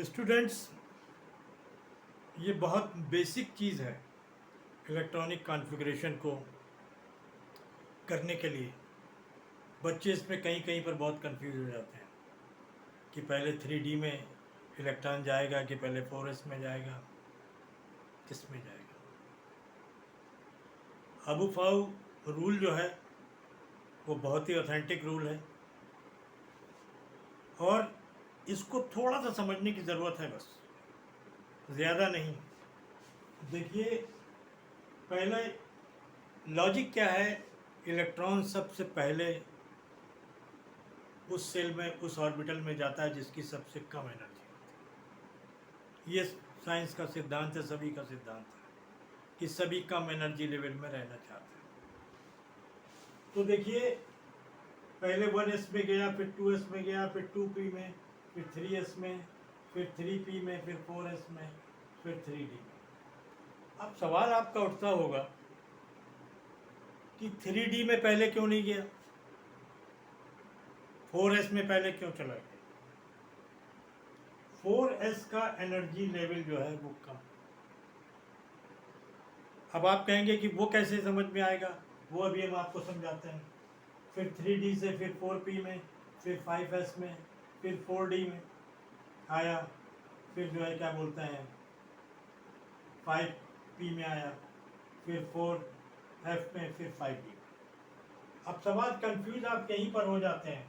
Students, ये बहुत basic चीज़ है इलेक्ट्रॉनिक कॉन्फ़िगरेशन को करने के लिए। बच्चे इसमें कहीं कहीं पर बहुत कंफ्यूज हो जाते हैं कि पहले 3D में इलेक्ट्रॉन जाएगा कि पहले 4S में जाएगा, किस में जाएगा। अबू फाऊ रूल जो है वो बहुत ही ऑथेंटिक रूल है और इसको थोड़ा सा समझने की ज़रूरत है, बस ज़्यादा नहीं। देखिए, पहले लॉजिक क्या है। इलेक्ट्रॉन सबसे पहले उस सेल में, उस ऑर्बिटल में जाता है जिसकी सबसे कम एनर्जी होती है। ये साइंस का सिद्धांत है, सभी का सिद्धांत है कि सभी कम एनर्जी लेवल में रहना चाहते हैं। तो देखिए, पहले 1s में गया, फिर 2s में गया, फिर 2p में, फिर 3s में, फिर 3p में, फिर 4s में, फिर 3d में। अब सवाल आपका उठता होगा कि 3d में पहले क्यों नहीं गया, 4s में पहले क्यों चला गया। 4s का एनर्जी लेवल जो है वो कम। अब आप कहेंगे कि वो कैसे समझ में आएगा, वो अभी हम आपको समझाते हैं। फिर 3D से फिर 4p में, फिर 5s में, फिर 4d में आया, फिर जो है क्या बोलते हैं 5p में आया, फिर 4f में, फिर 5d में। अब सवाल कंफ्यूज आप यहीं पर हो जाते हैं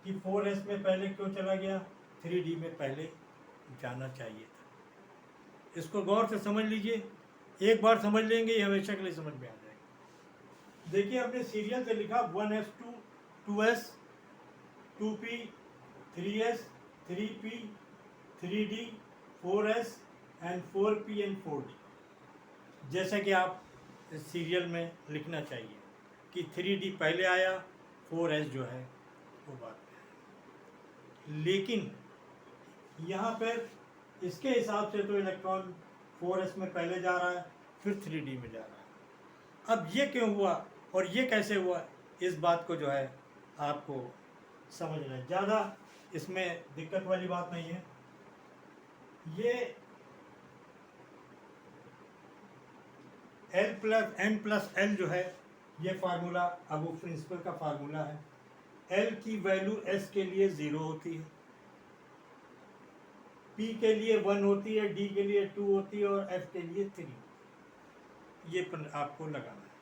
कि 4s में पहले क्यों चला गया, 3D में पहले जाना चाहिए था। इसको गौर से समझ लीजिए, एक बार समझ लेंगे ये हमेशा के लिए समझ में आ जाएगा। देखिए, अपने सीरियल से लिखा 1s 2s 2p 3s 3p 3d 4s and 4p and 4d। जैसा कि आप इस सीरियल में लिखना चाहिए कि 3D पहले आया, 4s जो है वो बाद में आया। लेकिन यहाँ पर इसके हिसाब से तो इलेक्ट्रॉन 4s में पहले जा रहा है, फिर 3D में जा रहा है। अब ये क्यों हुआ और ये कैसे हुआ, इस बात को जो है आपको समझना है। ज़्यादा इसमें दिक्कत वाली बात नहीं है। ये n+n+l जो है, ये फार्मूला अबू प्रिंसिपल का फार्मूला है। l की वैल्यू s के लिए 0 होती है, p के लिए 1 होती है, d के लिए 2 होती है और f के लिए 3 होती है। ये आपको लगाना है।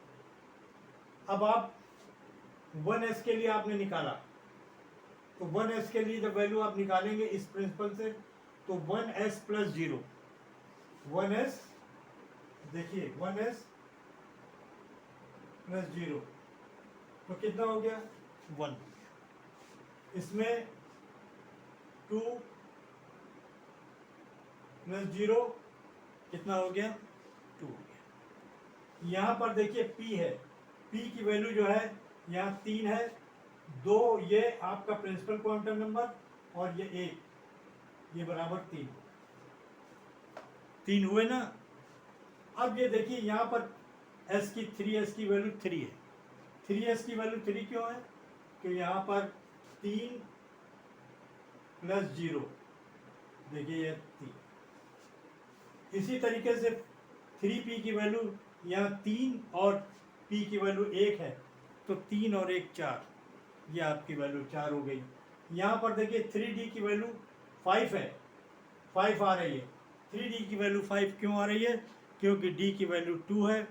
अब आप 1s के लिए आपने निकाला, तो 1s के लिए जब वैल्यू आप निकालेंगे इस प्रिंसिपल से, तो 1s + 0, 1s, देखिए 1s + 0 तो कितना हो गया, 1। इसमें 2 + 0 कितना हो गया, 2 हो गया। यहाँ पर देखिए p है, p की वैल्यू जो है यहाँ 3 है, 2 ये आपका प्रिंसिपल क्वांटम नंबर और ये 1, ये बराबर 3 हुए ना। अब ये देखिए यहाँ पर 3s की वैल्यू 3 है। 3s की वैल्यू 3 क्यों है, कि यहाँ पर 3 + 0, देखिए ये 3। इसी तरीके से 3p की वैल्यू यहाँ 3 और p की वैल्यू 1 है, तो 3 और 1 4, ये आपकी वैल्यू 4 हो गई। यहाँ पर देखिए 3d की वैल्यू 5 है, 5 आ रही है। 3d की वैल्यू 5 क्यों आ रही है, क्योंकि d की वैल्यू 2 है,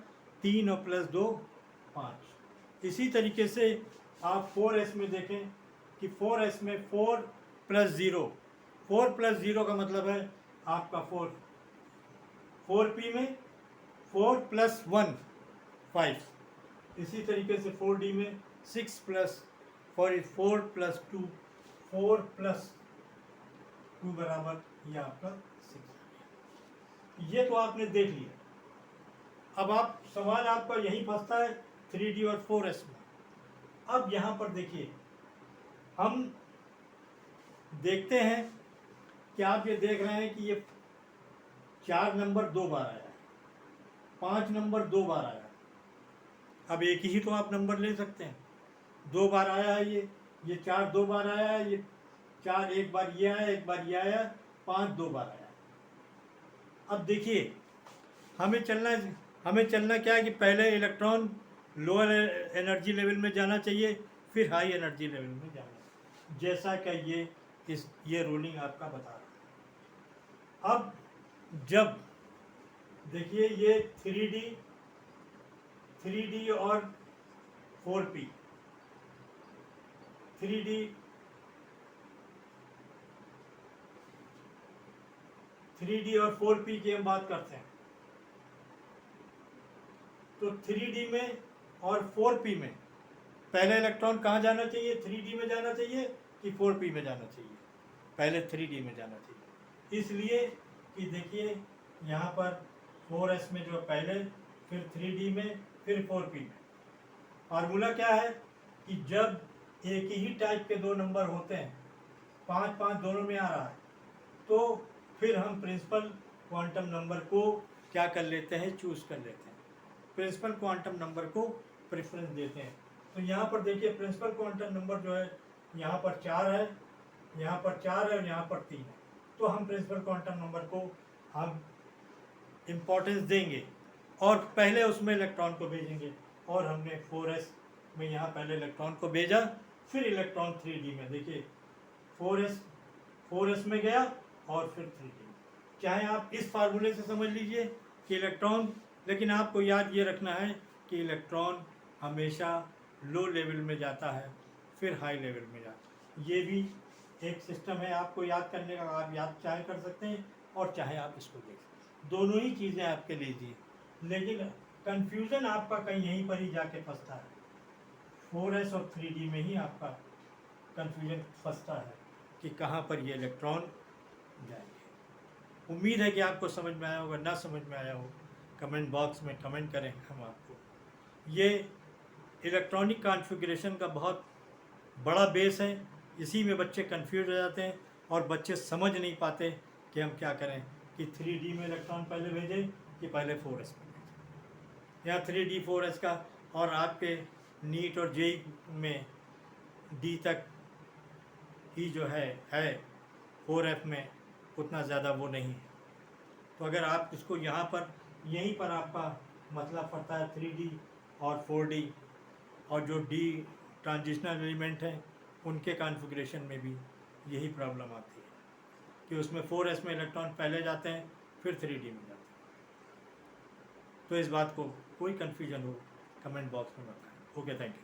3 और +2 5। इसी तरीके से आप 4s में देखें कि 4s में 4 + 0, 4 + 0 का मतलब है आपका 4, 4p में 4 + 1 5। इसी तरीके से 4d में 6 + 4 + 2 4 + 2 बराबर ये आपका 6। ये तो आपने देख लिया। अब आप सवाल आपका यही फंसता है 3D और 4s में। अब यहाँ पर देखिए, हम देखते हैं कि आप ये देख रहे हैं कि ये 4 नंबर 2 बार आया है, 5 नंबर 2 बार आया है। अब एक ही तो आप नंबर ले सकते हैं, 2 बार आया है ये 4 2 बार आया है, ये 4 एक बार ये आया, एक बार ये आया, 5 2 बार आया। अब देखिए हमें चलना क्या है कि पहले इलेक्ट्रॉन लोअर एनर्जी लेवल में जाना चाहिए, फिर हाई एनर्जी लेवल में जाना चाहिए, जैसा कि ये रूलिंग आपका बता रहा है। अब जब देखिए ये 3D और 4P 3D और 4P की हम बात करते हैं, तो 3D में और 4P में पहले इलेक्ट्रॉन कहाँ जाना चाहिए? 3D में जाना चाहिए कि 4P में जाना चाहिए? पहले 3D में जाना चाहिए, इसलिए कि देखिए यहाँ पर 4s में जो पहले, फिर 3D में, फिर 4P में। फार्मूला क्या है कि जब एक ही टाइप के दो नंबर होते हैं, 5 5 दोनों में आ रहा है, तो फिर हम प्रिंसिपल क्वांटम नंबर को क्या कर लेते हैं? चूज़ कर लेते हैं, प्रिंसिपल क्वांटम नंबर को प्रेफरेंस देते हैं। तो यहाँ पर देखिए प्रिंसिपल क्वांटम नंबर जो है यहाँ पर 4 है, यहाँ पर 4 है और यहाँ पर 3 है, तो हम प्रिंसिपल क्वांटम नंबर को हम इम्पोर्टेंस देंगे और पहले उसमें इलेक्ट्रॉन को भेजेंगे। और हमने 4s में यहाँ पहले इलेक्ट्रॉन को भेजा, फिर इलेक्ट्रॉन 3D में, देखिए 4s में गया और फिर 3D में। चाहे आप इस फार्मूले से समझ लीजिए कि इलेक्ट्रॉन, लेकिन आपको याद ये रखना है कि इलेक्ट्रॉन हमेशा लो लेवल में जाता है, फिर हाई लेवल में जाता है। ये भी एक सिस्टम है आपको याद करने का, आप याद चाहे कर सकते हैं और चाहे आप इसको देख सकते हैं, दोनों ही चीज़ें आपके लिए दी। लेकिन कंफ्यूजन आपका कहीं यहीं पर ही जाके फंसता है, 4s और 3D में ही आपका कंफ्यूजन फंसता है कि कहाँ पर ये इलेक्ट्रॉन जाएंगे। उम्मीद है कि आपको समझ में आया होगा, ना समझ में आया हो कमेंट बॉक्स में कमेंट करें, हम आपको ये इलेक्ट्रॉनिक कॉन्फ़िगरेशन का बहुत बड़ा बेस है। इसी में बच्चे कंफ्यूज हो जाते हैं और बच्चे समझ नहीं पाते कि हम क्या करें, कि 3D में इलेक्ट्रॉन पहले भेजें कि पहले 4s में भेजें, या 3D 4s का। और आपके नीट और जेई में D तक ही जो है 4f में उतना ज़्यादा वो नहीं है। तो अगर आप इसको यहाँ पर यहीं पर आपका मतलब पड़ता है 3D और 4D, और जो D ट्रांजिशनल एलिमेंट हैं उनके कॉन्फ़िगरेशन में भी यही प्रॉब्लम आती है कि उसमें 4s में इलेक्ट्रॉन पहले जाते हैं, फिर 3D में जाते हैं। तो इस बात को कोई कन्फ्यूजन हो कमेंट बॉक्स में बताएं। Okay, thank you.